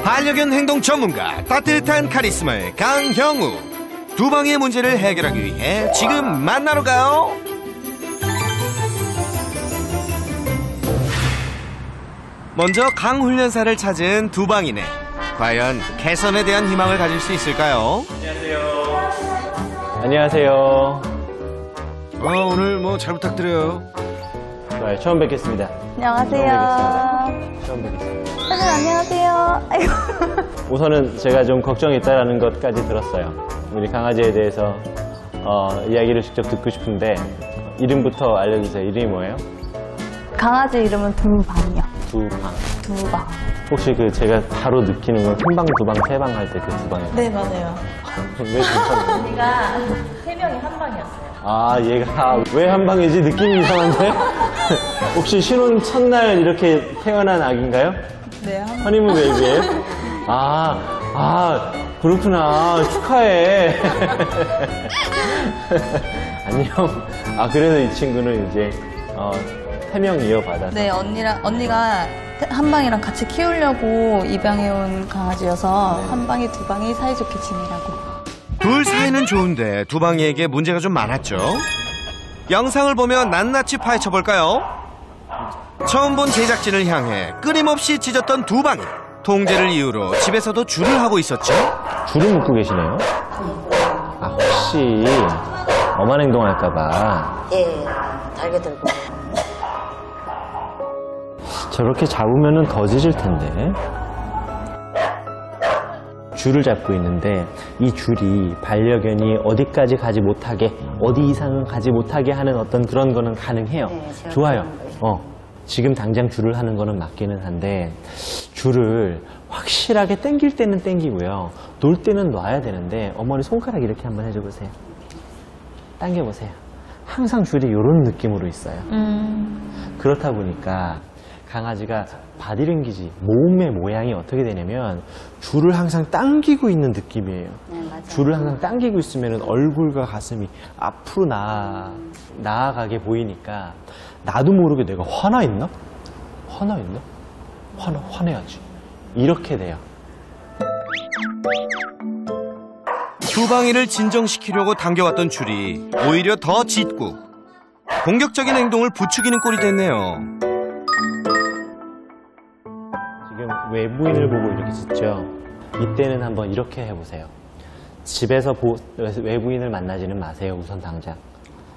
반려견 행동 전문가 따뜻한 카리스마의 강형우. 두방이의 문제를 해결하기 위해 지금 만나러 가요. 먼저 강훈련사를 찾은 두방이네. 과연 개선에 대한 희망을 가질 수 있을까요? 안녕하세요. 오늘 뭐 잘 부탁드려요. 네, 처음 뵙겠습니다. 안녕하세요. 처음 뵙겠습니다. 사실 안녕하세요. 아이고. 우선은 제가 좀 걱정이 있다는 것까지 들었어요. 우리 강아지에 대해서 이야기를 직접 듣고 싶은데 이름부터 알려주세요. 이름이 뭐예요? 강아지 이름은 두방이요. 두방. 두방. 혹시 제가 바로 느끼는 건 한 방, 두 방, 세 방 할 때 그 두방이에요? 네, 맞아요. 왜 괜찮아요? 언니가 세 명이 한 방이었어요. 아, 얘가 왜 한 방이지? 느낌이 이상한데? 혹시 신혼 첫날 이렇게 태어난 아기인가요? 네, 한 방. 허니문 베이비예요? 그렇구나. 축하해. 안녕. 그래서 이 친구는 이제 태명 이어받아서. 네, 언니가 한 방이랑 같이 키우려고 입양해온 강아지여서 한 방이 두 방이 사이좋게 지내라고. 둘 사이는 좋은데 두방이에게 문제가 좀 많았죠. 영상을 보며 낱낱이 파헤쳐볼까요? 처음 본 제작진을 향해 끊임없이 짖었던 두방이. 통제를 이유로 집에서도 줄을 하고 있었죠. 줄을 묶고 계시네요? 혹시 엄한 행동할까봐. 예, 달게 들고. 저렇게 잡으면 더 짖을 텐데. 줄을 잡고 있는데 이 줄이 반려견이 어디까지 가지 못하게, 어디 이상은 가지 못하게 하는 어떤 그런 거는 가능해요. 네, 좋아요. 지금 당장 줄을 하는 거는 맞기는 한데 줄을 확실하게 당길 때는 당기고요. 놓을 때는 놔야 되는데 어머니 손가락 이렇게 한번 해줘보세요. 당겨보세요. 항상 줄이 이런 느낌으로 있어요. 그렇다 보니까 강아지가 바디랭귀지, 몸의 모양이 어떻게 되냐면 줄을 항상 당기고 있는 느낌이에요. 네, 맞아요. 줄을 항상 당기고 있으면 얼굴과 가슴이 앞으로 나아가게 보이니까 나도 모르게 내가 화나 있나? 화내야지. 이렇게 돼요. 두방이를 진정시키려고 당겨왔던 줄이 오히려 더 짖고 공격적인 행동을 부추기는 꼴이 됐네요. 지금 외부인을 보고 이렇게 짖죠. 이때는 한번 이렇게 해보세요. 집에서 외부인을 만나지는 마세요. 우선 당장.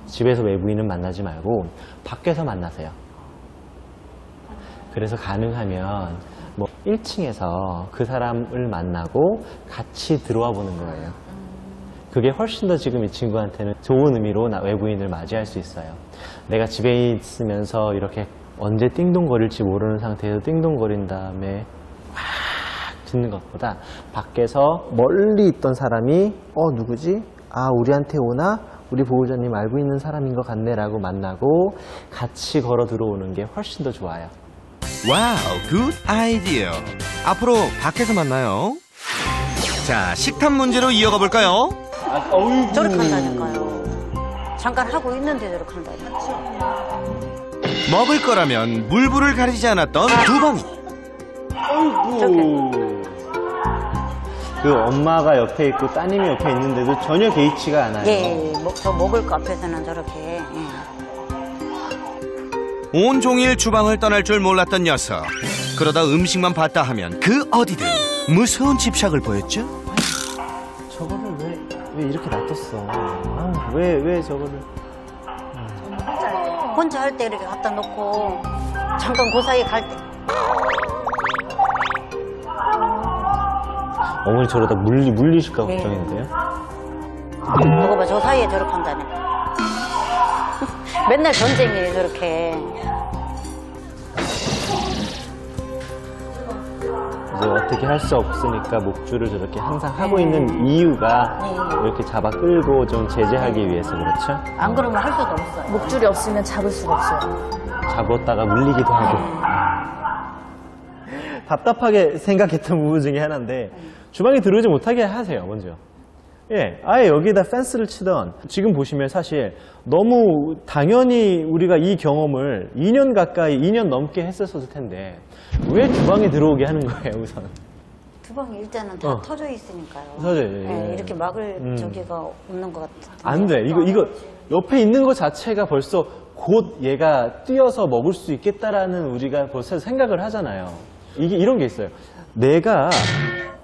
집에서 외부인을 만나지 말고 밖에서 만나세요. 그래서 가능하면 1층에서 그 사람을 만나고 같이 들어와 보는 거예요. 그게 훨씬 더 지금 이 친구한테는 좋은 의미로 외부인을 맞이할 수 있어요. 내가 집에 있으면서 이렇게 언제 띵동거릴지 모르는 상태에서 띵동거린 다음에 확 짖는 것보다 밖에서 멀리 있던 사람이 누구지? 우리한테 오나? 우리 보호자님 알고 있는 사람인 것 같네 라고 만나고 같이 걸어 들어오는 게 훨씬 더 좋아요. 와우, 굿 아이디어. 앞으로 밖에서 만나요. 자, 식탐 문제로 이어가 볼까요? 저렇게 한다니까요. 잠깐 하고 있는데 저렇게 한다니까요. 먹을 거라면 물불을 가리지 않았던 두방이. 그 엄마가 옆에 있고 따님이 옆에 있는데도 전혀 개의치가 않아요. 예, 저 먹을 거 앞에서는 저렇게. 온종일 주방을 떠날 줄 몰랐던 녀석. 그러다 음식만 봤다 하면 그 어디든 무서운 집착을 보였죠. 저거를 왜 이렇게 놔뒀어? 왜 저거를? 혼자 할 때 이렇게 갖다 놓고 잠깐 그 사이에 갈 때. 어머니 저러다 물리실까 네. 걱정인데요? 그거 봐, 저 사이에 저렇게 한다네. 맨날 전쟁이에요, 저렇게. 이제 어떻게 할 수 없으니까 목줄을 저렇게 항상 하고 있는 이유가 이렇게 잡아 끌고 좀 제재하기 위해서 그렇죠? 안 그러면 할 수도 없어요. 목줄이 없으면 잡을 수가 없어요. 잡았다가 물리기도 하고. 답답하게 생각했던 부분 중에 하나인데 주방에 들어오지 못하게 하세요, 먼저. 예, 아예 여기다 펜스를 치던 지금 보시면 사실 너무 당연히 우리가 이 경험을 2년 가까이, 2년 넘게 했었을 텐데 왜 주방에 들어오게 하는 거예요, 우선? 두방이 일단은 다 터져 있으니까요. 터져, 예, 이렇게 막을 저기가 없는 것 같아요. 안 돼. 이거 옆에 있는 것 자체가 벌써 곧 얘가 뛰어서 먹을 수 있겠다라는 우리가 벌써 생각을 하잖아요. 이게 이런 게 있어요. 내가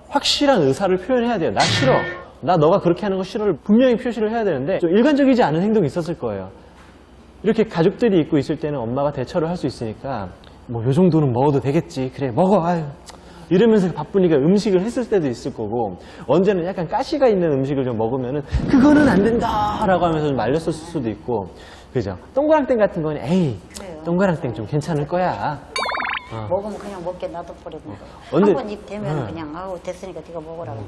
확실한 의사를 표현해야 돼요. 나 싫어. 나 너가 그렇게 하는 거 싫어를 분명히 표시를 해야 되는데 좀 일관적이지 않은 행동이 있었을 거예요. 이렇게 가족들이 있고 있을 때는 엄마가 대처를 할 수 있으니까 뭐 요 정도는 먹어도 되겠지. 그래 먹어. 아유. 이러면서 바쁘니까 음식을 했을 때도 있을 거고 언제는 약간 가시가 있는 음식을 좀 먹으면은 그거는 안 된다라고 하면서 좀 말렸을 수도 있고 그죠? 동그랑땡 같은 거는 에이 그래요. 동그랑땡 좀 괜찮을 거야. 먹으면 그냥 먹게 놔둬버리고 언제- 한 번 입 대면 그냥 아우 됐으니까 네가 먹으라고.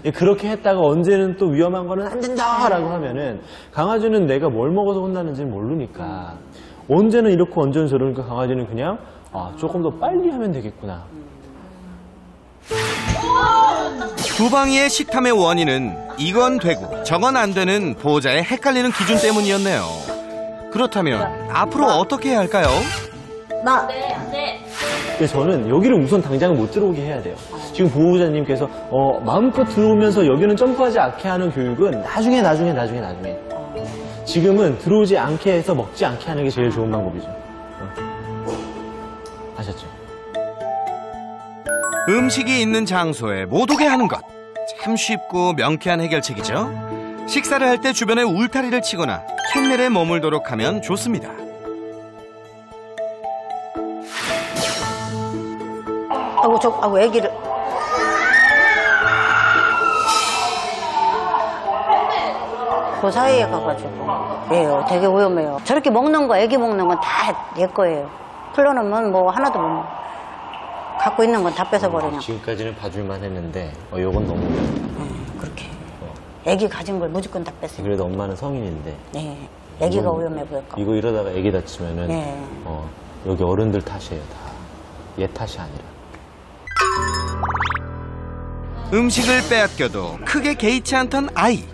예, 그렇게 했다가 언제는 또 위험한 거는 안 된다라고 하면은 강아지는 내가 뭘 먹어서 혼나는지는 모르니까 언제는 이렇고 언제는 저러니까 강아지는 그냥 조금 더 빨리 하면 되겠구나. 두방이의 식탐의 원인은 이건 되고 저건 안 되는 보호자의 헷갈리는 기준 때문이었네요. 그렇다면 앞으로 어떻게 해야 할까요? 근데 저는 여기를 우선 당장은 못 들어오게 해야 돼요. 지금 보호자님께서 마음껏 들어오면서 여기는 점프하지 않게 하는 교육은 나중에. 지금은 들어오지 않게 해서 먹지 않게 하는 게 제일 좋은 방법이죠. 아셨죠? 음식이 있는 장소에 못 오게 하는 것. 참 쉽고 명쾌한 해결책이죠. 식사를 할 때 주변에 울타리를 치거나 캔넬에 머물도록 하면 좋습니다. 아이고 애기를. 그 사이에 가가지고. 예, 되게 위험해요. 저렇게 먹는 거, 애기 먹는 건 다 내 거예요. 풀러놓으면 뭐 하나도 못 먹어. 갖고 있는 건 다 뺏어버리냐. 지금까지는 봐줄만 했는데 요건 너무 그렇게. 애기 가진 걸 무조건 다 뺏어요. 그래도 엄마는 성인인데 네. 애기가 위험해 보일까. 이거 이러다가 애기 다치면은 네. 여기 어른들 탓이에요 다. 얘 탓이 아니라. 음식을 빼앗겨도 크게 개의치 않던 아이.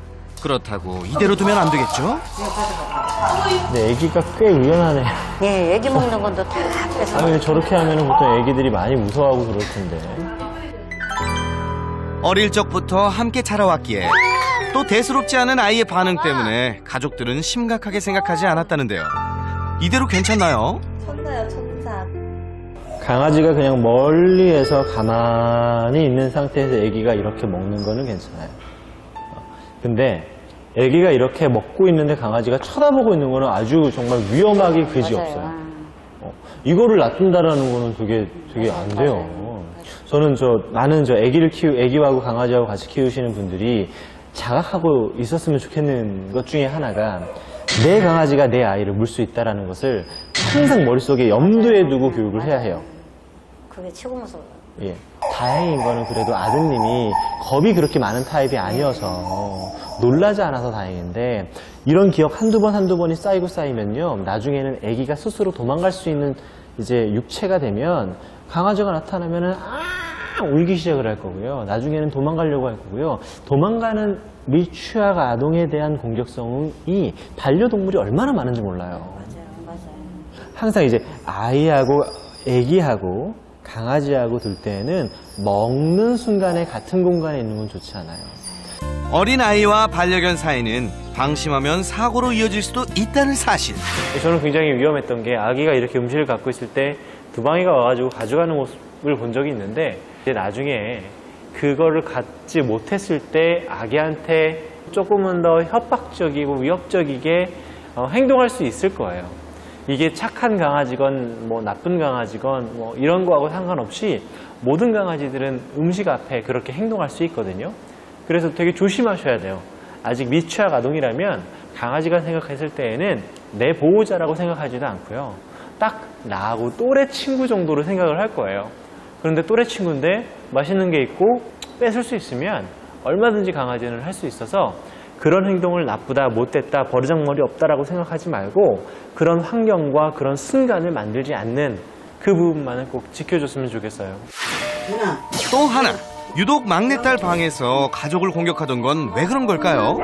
그렇다고 이대로 두면 안 되겠죠? 근데 애기가 꽤 유연하네. 예, 애기 먹는 건도 다 뺏어. 근데 저렇게 하면은 보통 애기들이 많이 무서워하고 그럴 텐데. 어릴 적부터 함께 자라왔기에 또 대수롭지 않은 아이의 반응 때문에 가족들은 심각하게 생각하지 않았다는데요. 이대로 괜찮나요? 천사요, 천사. 강아지가 그냥 멀리에서 가만히 있는 상태에서 애기가 이렇게 먹는 거는 괜찮아요. 근데 애기가 이렇게 먹고 있는데 강아지가 쳐다보고 있는 거는 아주 정말 위험하기 그지없어요. 이거를 놔둔다라는 거는 되게 안 돼요. 저는 많은 애기하고 강아지하고 같이 키우시는 분들이 자각하고 있었으면 좋겠는 것 중에 하나가 내 강아지가 내 아이를 물 수 있다라는 것을 항상 머릿속에 염두에 두고 교육을 해야 해요. 그게 최고 무서워요. 예. 다행인 거는 그래도 아드님이 겁이 그렇게 많은 타입이 아니어서 놀라지 않아서 다행인데 이런 기억 한두 번이 쌓이면요. 나중에는 아기가 스스로 도망갈 수 있는 이제 육체가 되면 강아지가 나타나면은 울기 시작을 할 거고요. 나중에는 도망가려고 할 거고요. 도망가는 밀취학 아동에 대한 공격성이 반려동물이 얼마나 많은지 몰라요. 맞아요. 항상 이제 아이하고 아기하고 강아지하고 둘 때는 먹는 순간에 같은 공간에 있는 건 좋지 않아요. 어린 아이와 반려견 사이는 방심하면 사고로 이어질 수도 있다는 사실. 저는 굉장히 위험했던 게 아기가 이렇게 음식을 갖고 있을 때 두방이가 와가지고 가져가는 모습을 본 적이 있는데 이제 나중에 그거를 갖지 못했을 때 아기한테 조금은 더 협박적이고 위협적이게 행동할 수 있을 거예요. 이게 착한 강아지건 뭐 나쁜 강아지건 뭐 이런 거하고 상관없이 모든 강아지들은 음식 앞에 그렇게 행동할 수 있거든요. 그래서 되게 조심하셔야 돼요. 아직 미취학 아동이라면 강아지가 생각했을 때에는 내 보호자라고 생각하지도 않고요. 딱 나하고 또래 친구 정도로 생각을 할 거예요. 그런데 또래 친구인데 맛있는 게 있고 뺏을 수 있으면 얼마든지 강아지는 할 수 있어서 그런 행동을 나쁘다, 못됐다, 버르장머리 없다라고 생각하지 말고 그런 환경과 그런 순간을 만들지 않는 그 부분만은 꼭 지켜줬으면 좋겠어요. 또 하나, 유독 막내딸 방에서 가족을 공격하던 건 왜 그런 걸까요?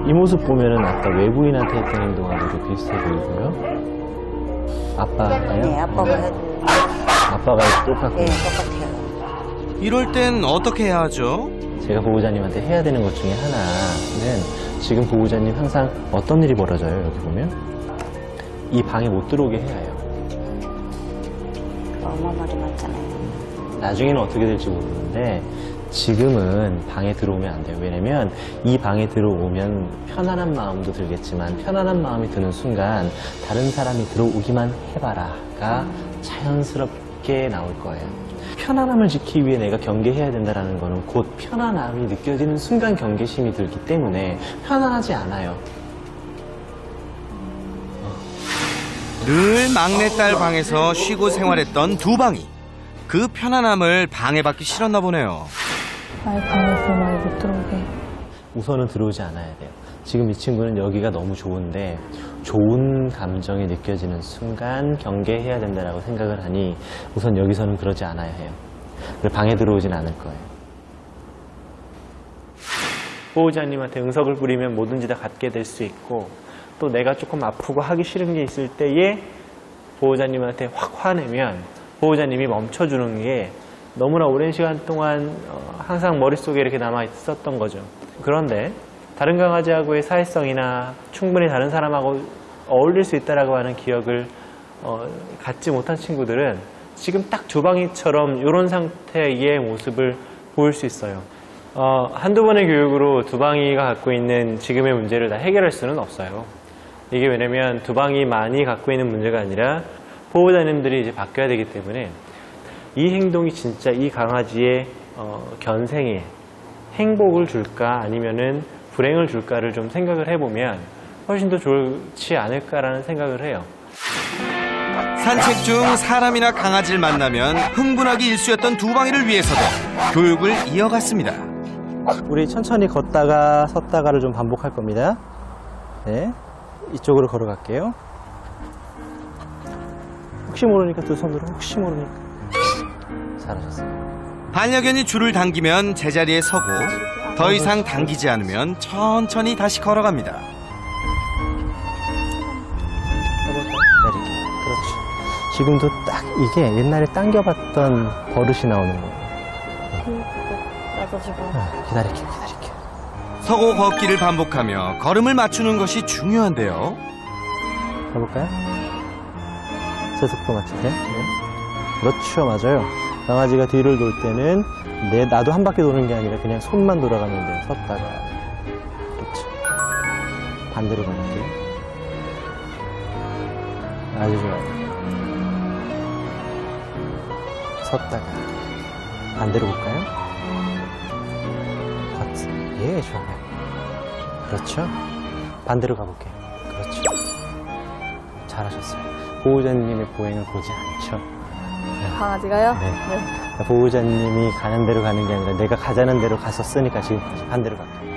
이 모습 보면은 아까 외부인한테 했던 행동하고도 비슷해 보이고요. 아빠가요? 네, 아빠가 해도. 아빠가 똑같고. 네, 똑같아요. 이럴 땐 어떻게 해야 하죠? 제가 보호자님한테 해야 되는 것 중에 하나는 지금 보호자님 항상 어떤 일이 벌어져요? 여기 보면 이 방에 못 들어오게 해야 해요. 엄마 말이 많잖아요. 나중에는 어떻게 될지 모르는데 지금은 방에 들어오면 안 돼요. 왜냐면 이 방에 들어오면 편안한 마음도 들겠지만 편안한 마음이 드는 순간 다른 사람이 들어오기만 해봐라가 자연스럽게 나올 거예요. 편안함을 지키기 위해 내가 경계해야 된다는 거는 곧 편안함이 느껴지는 순간 경계심이 들기 때문에 편안하지 않아요. 늘 막내딸 방에서 쉬고 생활했던 두방이 그 편안함을 방해받기 싫었나 보네요. 아예 방에 들어가게 못 들어오게. 우선은 들어오지 않아야 돼요. 지금 이 친구는 여기가 너무 좋은데 좋은 감정이 느껴지는 순간 경계해야 된다고 생각을 하니 우선 여기서는 그러지 않아야 해요. 그래서 방에 들어오진 않을 거예요. 보호자님한테 응석을 부리면 뭐든지 다 갖게 될 수 있고 또 내가 조금 아프고 하기 싫은 게 있을 때에 보호자님한테 확 화내면 보호자님이 멈춰주는 게 너무나 오랜 시간 동안 항상 머릿속에 이렇게 남아 있었던 거죠. 그런데 다른 강아지하고의 사회성이나 충분히 다른 사람하고 어울릴 수 있다라고 하는 기억을 갖지 못한 친구들은 지금 딱 두방이처럼 이런 상태의 모습을 보일 수 있어요. 한두 번의 교육으로 두방이가 갖고 있는 지금의 문제를 다 해결할 수는 없어요. 이게 왜냐면 두방이만이 갖고 있는 문제가 아니라 보호자님들이 이제 바뀌어야 되기 때문에 이 행동이 진짜 이 강아지의 견생에 행복을 줄까 아니면은 불행을 줄까를 좀 생각을 해보면 훨씬 더 좋지 않을까라는 생각을 해요. 산책 중 사람이나 강아지를 만나면 흥분하기 일쑤였던 두방이를 위해서도 교육을 이어갔습니다. 우리 천천히 걷다가 섰다가를 좀 반복할 겁니다. 네, 이쪽으로 걸어갈게요. 혹시 모르니까 두 손으로 혹시 모르니까. 잘하셨어요. 반려견이 줄을 당기면 제자리에 서고 더 이상 당기지 않으면 천천히 다시 걸어갑니다. 내리게. 그렇죠. 지금도 딱 이게 옛날에 당겨봤던 버릇이 나오는 거예요. 나도 지금. 기다릴게요. 서고 걷기를 반복하며 걸음을 맞추는 것이 중요한데요. 가볼까요? 제 속도 맞추세요. 네. 그렇죠. 맞아요. 강아지가 뒤를 돌 때는 나도 한 바퀴 도는 게 아니라 그냥 손만 돌아가면 돼요. 섰다가. 그렇죠. 반대로 가볼게요. 아주 좋아요. 섰다가. 반대로 볼까요? 걷. 예, 좋아요. 그렇죠. 반대로 가볼게요. 그렇죠. 잘하셨어요. 보호자님의 보행을 보지 않죠. 강아지가요? 네. 보호자님이 가는 대로 가는 게 아니라 내가 가자는 대로 갔었으니까 지금 다시 반대로 갈게요.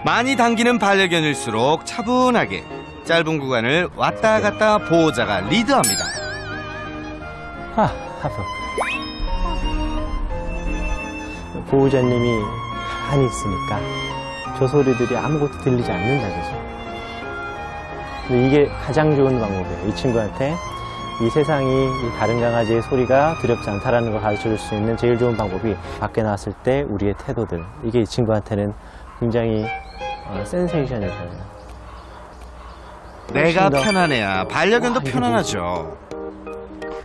많이 당기는 반려견일수록 차분하게 짧은 구간을 왔다 갔다 보호자가 리드합니다. 하프. 보호자님이 가만히 있으니까 저 소리들이 아무것도 들리지 않는다, 그죠? 근데 이게 가장 좋은 방법이에요. 이 친구한테 이 세상이 이 다른 강아지의 소리가 두렵지 않다라는 걸 가르쳐 줄 수 있는 제일 좋은 방법이 밖에 나왔을 때 우리의 태도들. 이게 이 친구한테는 굉장히 센세이션일 거예요. 내가 편안해야 반려견도 편안하죠.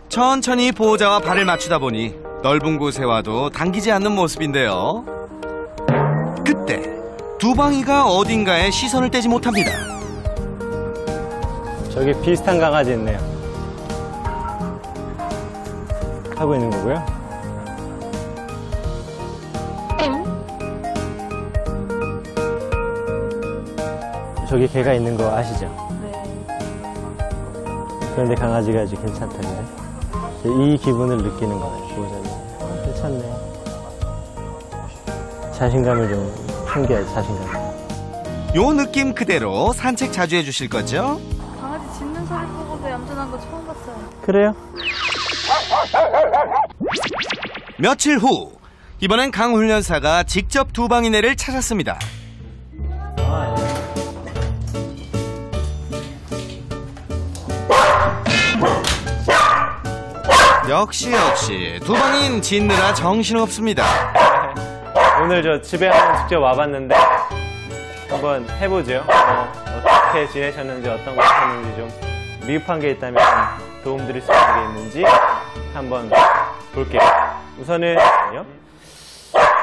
천천히 보호자와 발을 맞추다 보니 넓은 곳에 와도 당기지 않는 모습인데요. 그때 두방이가 어딘가에 시선을 떼지 못합니다. 저기 비슷한 강아지 있네요. 하고 있는 거고요. 저기 개가 있는 거 아시죠? 네. 그런데 강아지가 아주 괜찮다고요. 이 기분을 느끼는 거예요, 보호자님. 괜찮네. 자신감을 좀 풍겨야지, 자신감. 요 느낌 그대로 산책 자주 해주실 거죠? 강아지 짖는 소리 보고도 얌전한 거 처음 봤어요. 그래요? 며칠 후 이번엔 강 훈련사가 직접 두방이네를 찾았습니다. 역시 두방인 짓느라 정신없습니다. 오늘 저 집에 한번 직접 와봤는데 한번 해보죠. 어떻게 지내셨는지 어떤 거 하셨는지 좀 미흡한 게 있다면 도움 드릴 수 있는 게 있는지 한번 볼게요. 우선은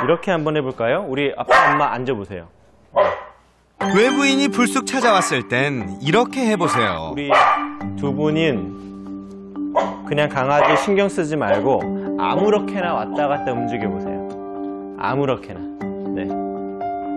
이렇게 한번 해볼까요? 우리 아빠 엄마 앉아보세요. 외부인이 불쑥 찾아왔을 땐 이렇게 해보세요. 우리 두 분인 그냥 강아지 신경 쓰지 말고 아무렇게나 왔다 갔다 움직여 보세요. 아무렇게나. 네.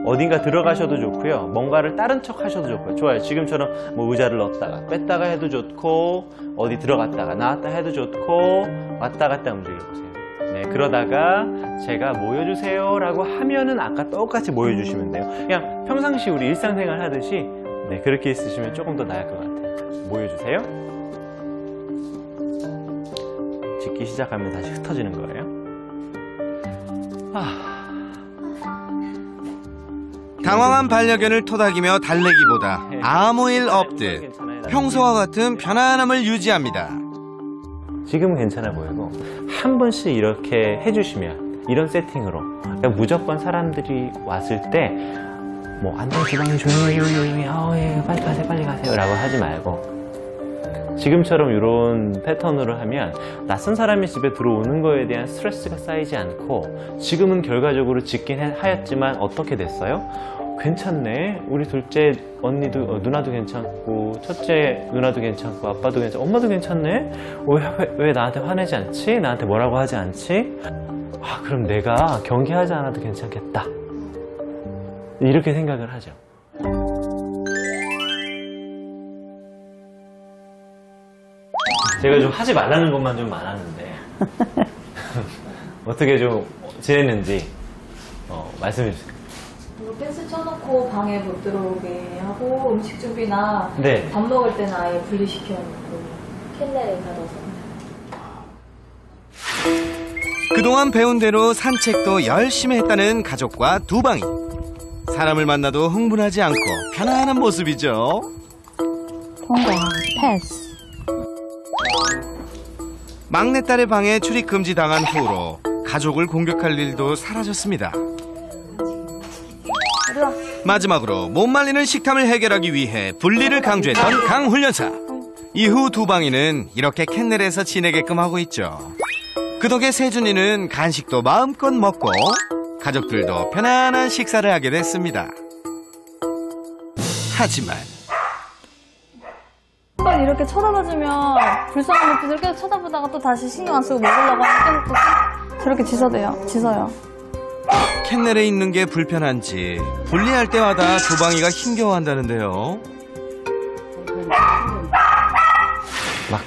어딘가 들어가셔도 좋고요. 뭔가를 다른 척 하셔도 좋고요. 좋아요. 지금처럼 뭐 의자를 넣었다가 뺐다가 해도 좋고, 어디 들어갔다가 나왔다 해도 좋고, 왔다 갔다 움직여 보세요. 네. 그러다가 제가 모여주세요 라고 하면은 아까 똑같이 모여주시면 돼요. 그냥 평상시 우리 일상생활 하듯이 네, 그렇게 있으시면 조금 더 나을 것 같아요. 모여주세요. 짖기 시작하면 다시 흩어지는 거예요. 당황한 반려견을 토닥이며 달래기보다 아무 일 없듯 평소와 같은 편안함을 유지합니다. 지금은 괜찮아 보이고 한 번씩 이렇게 해주시면 이런 세팅으로 그러니까 무조건 사람들이 왔을 때 뭐 안녕 주방님 조용히 예, 빨리 가세요 라고 하지 말고 지금처럼 이런 패턴으로 하면 낯선 사람이 집에 들어오는 거에 대한 스트레스가 쌓이지 않고 지금은 결과적으로 짖긴 하였지만 어떻게 됐어요? 괜찮네. 우리 둘째 언니도 누나도 괜찮고 첫째 누나도 괜찮고 아빠도 괜찮고 엄마도 괜찮네. 왜 나한테 화내지 않지? 나한테 뭐라고 하지 않지? 그럼 내가 경계하지 않아도 괜찮겠다. 이렇게 생각을 하죠. 제가 좀 하지 말라는 것만 좀 많았는데 어떻게 좀 지냈는지 말씀해 주세요. 펜스 쳐놓고 방에 못 들어오게 하고 음식 준비나 네. 밥 먹을 때는 아예 분리시켜놓고 캔넬에 가둬서. 그동안 배운 대로 산책도 열심히 했다는 가족과 두방이. 사람을 만나도 흥분하지 않고 편안한 모습이죠. 통과 패스. 막내딸의 방에 출입 금지 당한 후로 가족을 공격할 일도 사라졌습니다. 마지막으로 못 말리는 식탐을 해결하기 위해 분리를 강조했던 강훈련사. 이후 두방이는 이렇게 캔넬에서 지내게끔 하고 있죠. 그 덕에 세준이는 간식도 마음껏 먹고 가족들도 편안한 식사를 하게 됐습니다. 하지만 한번 이렇게 쳐다봐주면 불쌍한 눈빛으로 계속 쳐다보다가 또 다시 신경 안 쓰고 먹으려고 하면 또 저렇게 짖어요. 캔넬에 있는 게 불편한지 분리할 때마다 두방이가 힘겨워한다는데요. 막